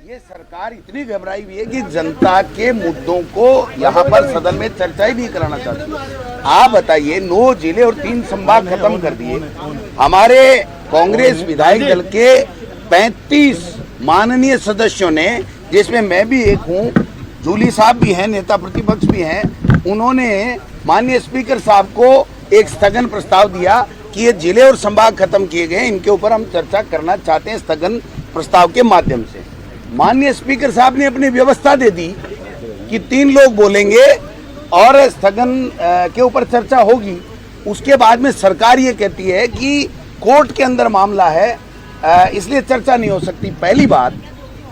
ये सरकार इतनी घबराई हुई है कि जनता के मुद्दों को यहाँ पर सदन में चर्चा ही नहीं कराना चाहती। आप बताइए, 9 जिले और 3 संभाग खत्म कर दिए। हमारे कांग्रेस विधायक दल के 35 माननीय सदस्यों ने, जिसमें मैं भी एक हूँ, जूली साहब भी हैं, नेता प्रतिपक्ष भी हैं, उन्होंने माननीय स्पीकर साहब को एक स्थगन प्रस्ताव दिया कि ये जिले और संभाग खत्म किए गए, इनके ऊपर हम चर्चा करना चाहते हैं स्थगन प्रस्ताव के माध्यम से। माननीय स्पीकर साहब ने अपनी व्यवस्था दे दी कि 3 लोग बोलेंगे और स्थगन के ऊपर चर्चा होगी। उसके बाद में सरकार ये कहती है कि कोर्ट के अंदर मामला है, इसलिए चर्चा नहीं हो सकती। पहली बात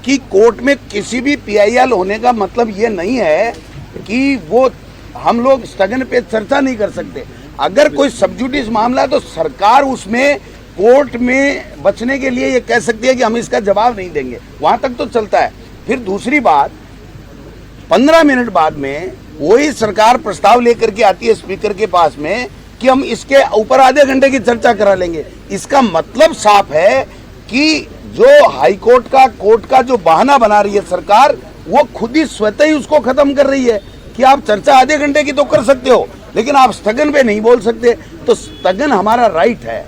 कि कोर्ट में किसी भी PIL होने का मतलब ये नहीं है कि वो हम लोग स्थगन पे चर्चा नहीं कर सकते। अगर कोई सबजुडिस मामला है तो सरकार उसमें कोर्ट में बचने के लिए ये कह सकती है कि हम इसका जवाब नहीं देंगे, वहां तक तो चलता है। फिर दूसरी बात, 15 मिनट बाद में वही सरकार प्रस्ताव लेकर के आती है स्पीकर के पास में कि हम इसके ऊपर आधे घंटे की चर्चा करा लेंगे। इसका मतलब साफ है कि जो हाई कोर्ट का, कोर्ट का जो बहाना बना रही है सरकार, वो खुद ही स्वतः ही उसको खत्म कर रही है कि आप चर्चा आधे घंटे की तो कर सकते हो, लेकिन आप स्थगन पे नहीं बोल सकते। तो स्थगन हमारा राइट है,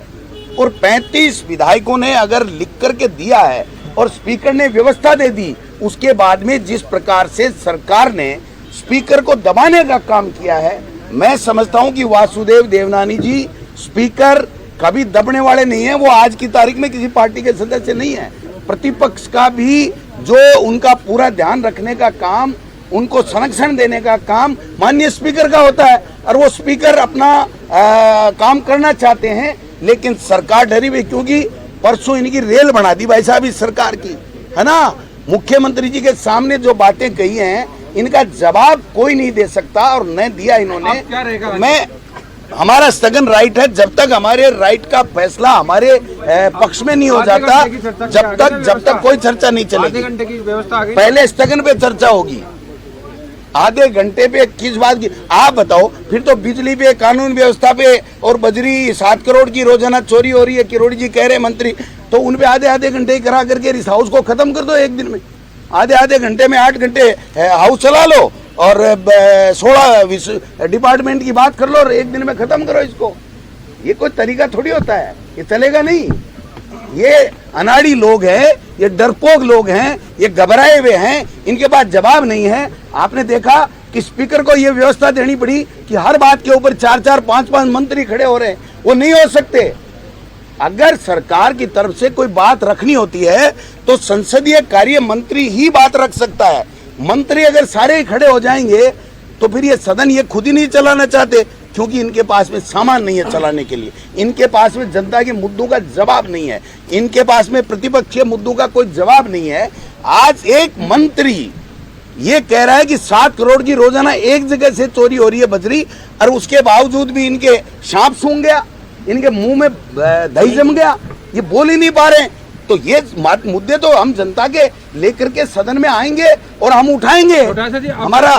और 35 विधायकों ने अगर लिख करके दिया है और स्पीकर ने व्यवस्था दे दी, उसके बाद में जिस प्रकार से सरकार ने स्पीकर को दबाने का काम किया है, मैं समझता हूं कि वासुदेव देवनानी जी स्पीकर कभी दबने वाले नहीं है। वो आज की तारीख में किसी पार्टी के सदस्य नहीं है। प्रतिपक्ष का भी जो उनका पूरा ध्यान रखने का काम, उनको संरक्षण देने का काम माननीय स्पीकर का होता है, और वो स्पीकर अपना काम करना चाहते हैं, लेकिन सरकार डरी हुई, क्योंकि परसों इनकी रेल बना दी भाई साहब इस सरकार की, है ना। मुख्यमंत्री जी के सामने जो बातें कही हैं, इनका जवाब कोई नहीं दे सकता, और न दिया इन्होंने। मैं हमारा स्थगन राइट है, जब तक हमारे राइट का फैसला हमारे पक्ष में नहीं हो जाता, जब तक कोई चर्चा नहीं चलेगी। आधे घंटे की व्यवस्था, पहले स्थगन पे चर्चा होगी। आधे घंटे पे किस बात की आप बताओ? फिर तो बिजली पे, कानून व्यवस्था पे, और बजरी 7 करोड़ की रोजाना चोरी हो रही है, किरोड़ी जी कह रहे मंत्री, तो उन पे आधे घंटे करा करके इस हाउस को खत्म कर दो एक दिन में। आधे घंटे में 8 घंटे हाउस चला लो और 16 डिपार्टमेंट की बात कर लो और एक दिन में खत्म करो इसको। ये कोई तरीका थोड़ी होता है, ये चलेगा नहीं। ये अनाड़ी लोग हैं, ये डरपोक लोग हैं, ये घबराए हुए हैं, इनके पास जवाब नहीं है। आपने देखा कि स्पीकर को ये व्यवस्था देनी पड़ी कि हर बात के ऊपर 4-4, 5-5 मंत्री खड़े हो रहे हैं, वो नहीं हो सकते। अगर सरकार की तरफ से कोई बात रखनी होती है तो संसदीय कार्य मंत्री ही बात रख सकता है। मंत्री अगर सारे ही खड़े हो जाएंगे तो फिर ये सदन ये खुद ही नहीं चलाना चाहते, क्योंकि इनके पास में सामान नहीं है चलाने के लिए, इनके पास में जनता के मुद्दों का जवाब नहीं है, इनके पास में प्रतिपक्षीय मुद्दों का कोई जवाब नहीं है। आज एक मंत्री ये कह रहा है कि 7 करोड़ की रोजाना एक जगह से चोरी हो रही है बजरी, और उसके बावजूद भी इनके सांप सूंघ गया, इनके मुंह में दही जम गया, ये बोल ही नहीं पा रहे। तो ये मुद्दे तो हम जनता के लेकर के सदन में आएंगे और हम उठाएंगे, हमारा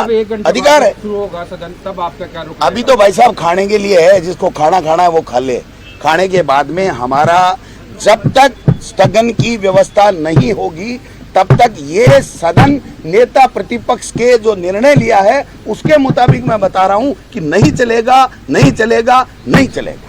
अधिकार है। होगा सदन, तब आपका क्या रुख? अभी तो भाई साहब खाने के लिए है, जिसको खाना खाना है वो खा ले। खाने के बाद में हमारा जब तक स्थगन की व्यवस्था नहीं होगी तब तक ये सदन नेता प्रतिपक्ष के जो निर्णय लिया है उसके मुताबिक मैं बता रहा हूं कि नहीं चलेगा, नहीं चलेगा, नहीं चलेगा।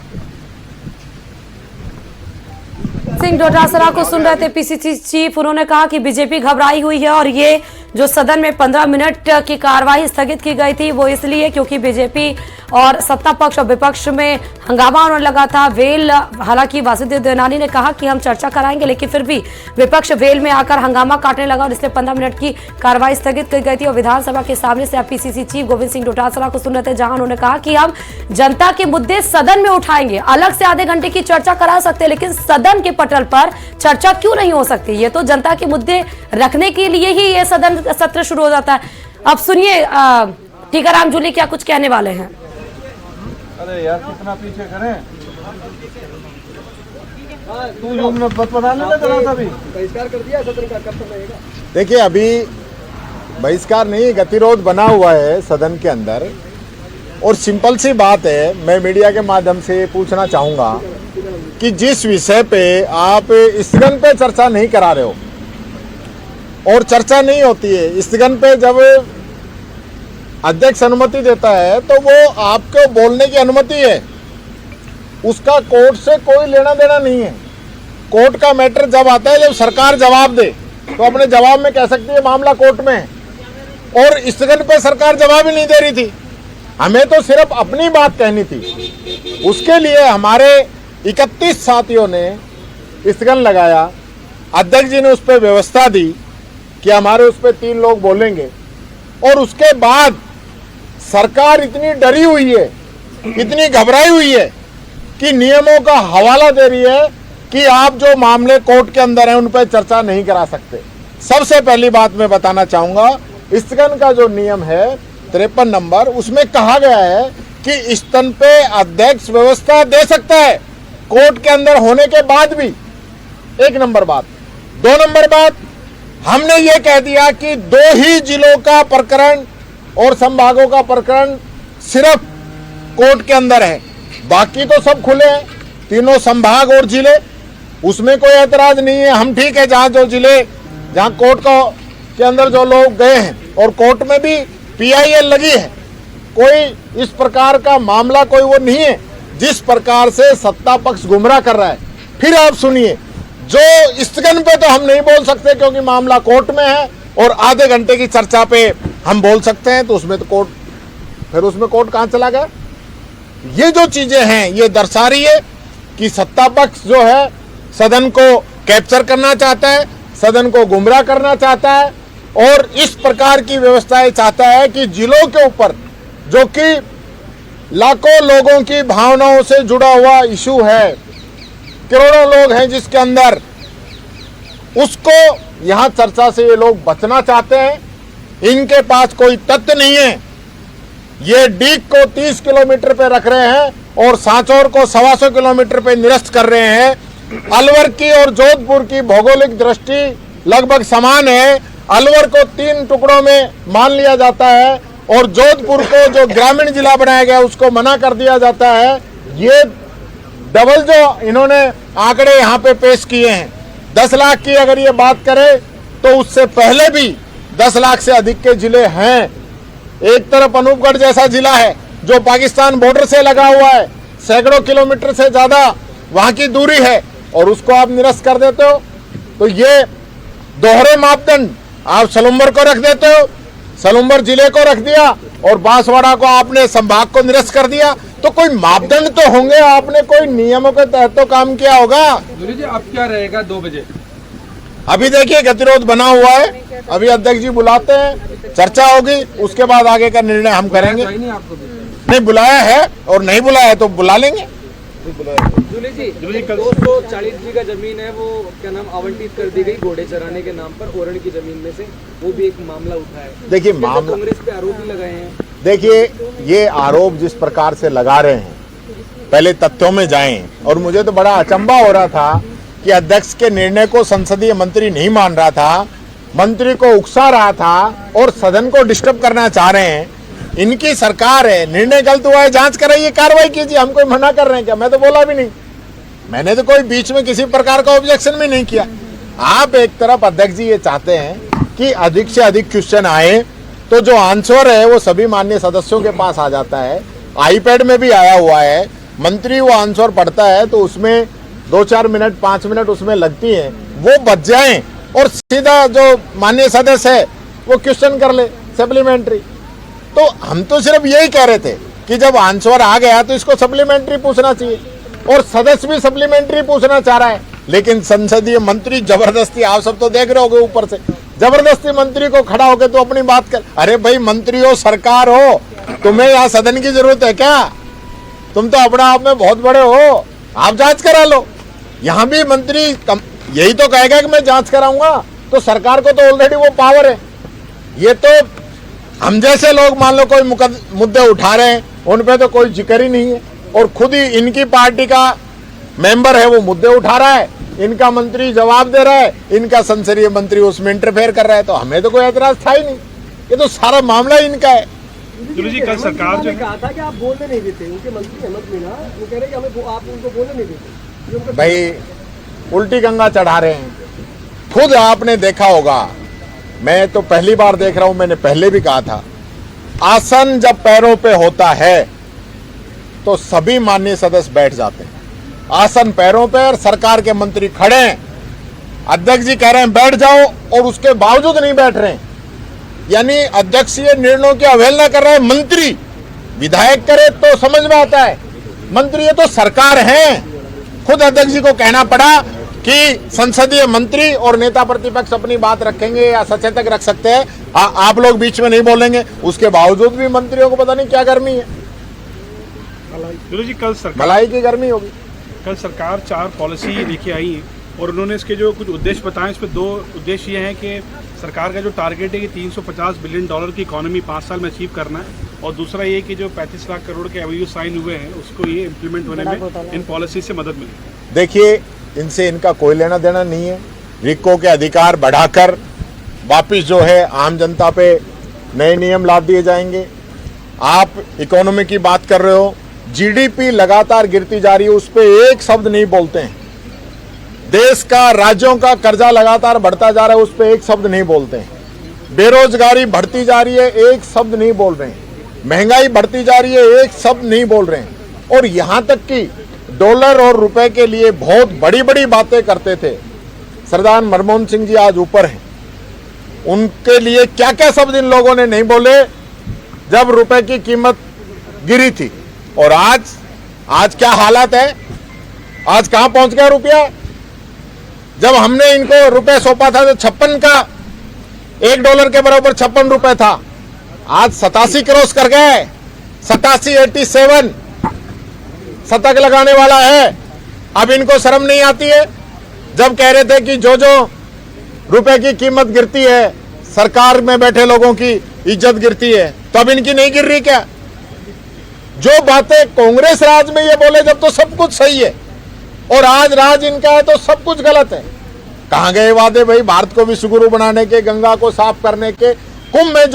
सिंह डोटासरा को सुन रहे थे PCC चीफ। उन्होंने कहा कि बीजेपी घबराई हुई है और ये जो सदन में 15 मिनट की कार्रवाई स्थगित की गई थी वो इसलिए क्योंकि बीजेपी और सत्ता पक्ष और विपक्ष में हंगामा होने लगा था। वेल, हालांकि वासुदेव देवनानी ने कहा कि हम चर्चा कराएंगे, लेकिन फिर भी विपक्ष वेल में आकर हंगामा काटने लगा और इसलिए 15 मिनट की कार्रवाई स्थगित की गई थी। और विधानसभा के सामने से आप PCC चीफ गोविंद सिंह डोटासरा को सुन रहे थे, जहां उन्होंने कहा कि हम जनता के मुद्दे सदन में उठाएंगे। अलग से आधे घंटे की चर्चा करा सकते हैं, लेकिन सदन के पटल पर चर्चा क्यों नहीं हो सकती? ये तो जनता के मुद्दे रखने के लिए ही ये सदन सत्र शुरू हो जाता है। अब सुनिए टीकाराम जूली क्या कुछ कहने वाले हैं। अरे यार कितना पीछे करें, तू बहिष्कार कर दिया सदन का, कब तक रहेगा? देखिए अभी बहिष्कार नहीं, गतिरोध बना हुआ है सदन के अंदर, और सिंपल सी बात है, मैं मीडिया के माध्यम से पूछना चाहूँगा कि जिस विषय पे आप स्थगन पे चर्चा नहीं करा रहे हो, और चर्चा नहीं होती है। स्थगन पे जब अध्यक्ष अनुमति देता है तो वो आपको बोलने की अनुमति है, उसका कोर्ट से कोई लेना देना नहीं है। कोर्ट का मैटर जब आता है, जब सरकार जवाब दे तो अपने जवाब में कह सकती है मामला कोर्ट में है, और स्थगन पे सरकार जवाब ही नहीं दे रही थी। हमें तो सिर्फ अपनी बात कहनी थी, उसके लिए हमारे 31 साथियों ने स्थगन लगाया। अध्यक्ष जी ने उस पर व्यवस्था दी कि हमारे उस पर 3 लोग बोलेंगे, और उसके बाद सरकार इतनी डरी हुई है, इतनी घबराई हुई है कि नियमों का हवाला दे रही है कि आप जो मामले कोर्ट के अंदर हैं उन पर चर्चा नहीं करा सकते। सबसे पहली बात मैं बताना चाहूंगा, स्थगन का जो नियम है 53 नंबर, उसमें कहा गया है कि स्थगन पे अध्यक्ष व्यवस्था दे सकता है कोर्ट के अंदर होने के बाद भी। 1 नंबर बात। 2 नंबर बात, हमने ये कह दिया कि 2 ही जिलों का प्रकरण और संभागों का प्रकरण सिर्फ कोर्ट के अंदर है, बाकी तो सब खुले हैं, तीनों संभाग और जिले, उसमें कोई ऐतराज नहीं है। हम ठीक है, जहां जो जिले, जहां कोर्ट के अंदर जो लोग गए हैं और कोर्ट में भी PIL लगी है, कोई इस प्रकार का मामला कोई वो नहीं है जिस प्रकार से सत्ता पक्ष गुमराह कर रहा है। फिर आप सुनिए, जो स्थगन पे तो हम नहीं बोल सकते क्योंकि मामला कोर्ट में है, और आधे घंटे की चर्चा पे हम बोल सकते हैं, तो उसमें तो कोर्ट, फिर उसमें कोर्ट कहां चला गया? ये जो चीजें हैं ये दर्शा रही है कि सत्ता पक्ष जो है सदन को कैप्चर करना चाहता है, सदन को गुमराह करना चाहता है, और इस प्रकार की व्यवस्थाएं चाहता है कि जिलों के ऊपर, जो कि लाखों लोगों की भावनाओं से जुड़ा हुआ इशू है, करोड़ों लोग हैं जिसके अंदर, उसको यहां चर्चा से ये लोग बचना चाहते हैं। इनके पास कोई तथ्य नहीं है। ये डीग को 30 किलोमीटर पे रख रहे हैं और सांचौर को 125 किलोमीटर पे निरस्त कर रहे हैं। अलवर की और जोधपुर की भौगोलिक दृष्टि लगभग समान है। अलवर को 3 टुकड़ों में मान लिया जाता है और जोधपुर को जो ग्रामीण जिला बनाया गया उसको मना कर दिया जाता है। ये डबल जो इन्होंने आंकड़े यहाँ पे पेश किए हैं, 10 लाख की अगर ये बात करें तो उससे पहले भी 10 लाख से अधिक के जिले हैं। एक तरफ अनूपगढ़ जैसा जिला है जो पाकिस्तान बॉर्डर से लगा हुआ है, सैकड़ों किलोमीटर से ज्यादा वहां की दूरी है, और उसको आप निरस्त कर देते हो। तो ये दोहरे मापदंड, आप सलुम्बर को रख देते हो, सलुम्बर जिले को रख दिया, और बांसवाड़ा को आपने संभाग को निरस्त कर दिया। तो कोई मापदंड तो होंगे, आपने कोई नियमों के तहत तो काम किया होगा। जी अब क्या रहेगा 2 बजे? अभी देखिए गतिरोध बना हुआ है, अभी अध्यक्ष जी बुलाते हैं, चर्चा होगी, उसके बाद आगे का निर्णय हम करेंगे। नहीं बुलाया है, और नहीं बुलाया है तो बुला लेंगे। जूली जी 240 बीघा जमीन है, वो क्या नाम आवंटित कर दी गई घोड़े चराने के नाम पर ओरण की जमीन में से, वो भी एक मामला उठा है। देखिए मामला, कांग्रेस पे आरोप भी लगाए हैं। देखिए ये आरोप जिस प्रकार से लगा रहे हैं, पहले तथ्यों में जाएं। और मुझे तो बड़ा अचंभा हो रहा था कि अध्यक्ष के निर्णय को संसदीय मंत्री नहीं मान रहा था, मंत्री को उकसा रहा था और सदन को डिस्टर्ब करना चाह रहे हैं। इनकी सरकार है, निर्णय गलत हुआ है, जांच कराइए, कार्रवाई कीजिए। हम कोई मना कर रहे हैं क्या? मैं तो बोला भी नहीं, मैंने तो कोई बीच में किसी प्रकार का ऑब्जेक्शन भी नहीं किया। आप एक तरफ अध्यक्ष जी ये चाहते हैं कि अधिक से अधिक क्वेश्चन आए, तो जो आंसर है वो सभी माननीय सदस्यों के पास आ जाता है, आईपैड में भी आया हुआ है। मंत्री वो आंसर पढ़ता है तो उसमें 2-4 मिनट 5 मिनट उसमें लगती हैं, वो बच जाएं और सीधा जो माननीय सदस्य है वो क्वेश्चन कर ले सप्लीमेंट्री। तो हम तो सिर्फ यही कह रहे थे कि जब आंसर आ गया तो इसको सप्लीमेंट्री पूछना चाहिए, और सदस्य भी सप्लीमेंट्री पूछना चाह रहा है। लेकिन संसदीय मंत्री जबरदस्ती, आप सब तो देख रहे होगे ऊपर से, जबरदस्ती मंत्री को खड़ा होकर तो अपनी बात कर। अरे भाई मंत्री हो, सरकार हो, तुम्हें यहाँ सदन की जरूरत है क्या? तुम तो अपने आप में बहुत बड़े हो, आप जांच करा लो। यहाँ भी मंत्री यही तो कहेगा कि मैं जांच कराऊंगा, तो सरकार को तो ऑलरेडी वो पावर है। ये तो हम जैसे लोग मान लो कोई मुद्दे उठा रहे हैं, उन पे तो कोई जिक्र ही नहीं है, और खुद ही इनकी पार्टी का मेंबर है वो मुद्दे उठा रहा है, इनका मंत्री जवाब दे रहा है, इनका संसदीय मंत्री उसमें इंटरफेयर कर रहा है, तो हमें तो कोई ऐतराज था ही नहीं। ये तो सारा मामला इनका है। जी कल सरकार जो कहा था कि आप बोलने नहीं देते, उनके मंत्री अहमद मीना वो कह रहे हैं कि हमें आप उनको बोलने नहीं देते। भाई उल्टी गंगा चढ़ा रहे हैं। खुद आपने देखा होगा मैं तो पहली बार देख रहा हूं, मैंने पहले भी कहा था, आसन जब पैरों पे होता है तो सभी माननीय सदस्य बैठ जाते हैं। आसन पैरों पे और सरकार के मंत्री खड़े हैं, अध्यक्ष जी कह रहे हैं बैठ जाओ और उसके बावजूद नहीं बैठ रहे हैं। यानी अध्यक्षीय निर्णयों की अवहेलना कर रहे हैं मंत्री। विधायक करे तो समझ में आता है, मंत्री ये तो सरकार है। खुद अध्यक्ष जी को कहना पड़ा कि संसदीय मंत्री और नेता प्रतिपक्ष अपनी बात रखेंगे या सचेतक रख सकते हैं, आप लोग बीच में नहीं बोलेंगे। उसके बावजूद भी मंत्रियों को पता नहीं क्या गर्मी है। दुलू जी कल सरकार मलाई की गर्मी होगी। कल सरकार 4 पॉलिसी लेके आई है और उन्होंने इसके जो कुछ उद्देश्य बताए, इसमें 2 उद्देश्य ये हैं कि सरकार का जो टारगेट है कि $350 बिलियन की इकोनॉमी 5 साल में अचीव करना है, और दूसरा ये कि जो 35 लाख करोड़ के एमओयू साइन हुए हैं उसको ये इम्प्लीमेंट होने में इन पॉलिसी से मदद मिले। देखिए, इनसे इनका कोई लेना देना नहीं है। रिको के अधिकार बढ़ाकर वापिस जो है आम जनता पे नए नियम ला दिए जाएंगे। आप इकोनॉमी की बात कर रहे हो, जीडीपी लगातार गिरती जा रही है, उस पर एक शब्द नहीं बोलते हैं। देश का, राज्यों का कर्जा लगातार बढ़ता जा रहा है, उस पर एक शब्द नहीं बोलते हैं। बेरोजगारी बढ़ती जा रही है, एक शब्द नहीं बोल रहे हैं। महंगाई बढ़ती जा रही है, एक शब्द नहीं बोल रहे हैं। और यहां तक कि डॉलर और रुपए के लिए बहुत बड़ी बड़ी बातें करते थे। सरदार मनमोहन सिंह जी आज ऊपर हैं, उनके लिए क्या क्या शब्द इन लोगों ने नहीं बोले जब रुपए की कीमत गिरी थी। और आज क्या हालत है, आज कहां पहुंच गया रुपया। जब हमने इनको रुपए सौंपा था तो 56 का, $1 के बराबर 56 रुपए था, आज 87 क्रॉस कर गए। 87 शतक लगाने वाला है। अब इनको शर्म नहीं आती है। जब कह रहे थे कि जो रुपए की कीमत गिरती है, सरकार में बैठे लोगों की इज्जत गिरती है, तो अब इनकी नहीं गिर रही क्या। जो बातें कांग्रेस राज में ये बोले जब तो सब कुछ सही है, और आज राज इनका है तो सब कुछ गलत है। कहां गए वादे भाई, भारत को विश्व गुरु बनाने के, गंगा को साफ करने के, कुंभ में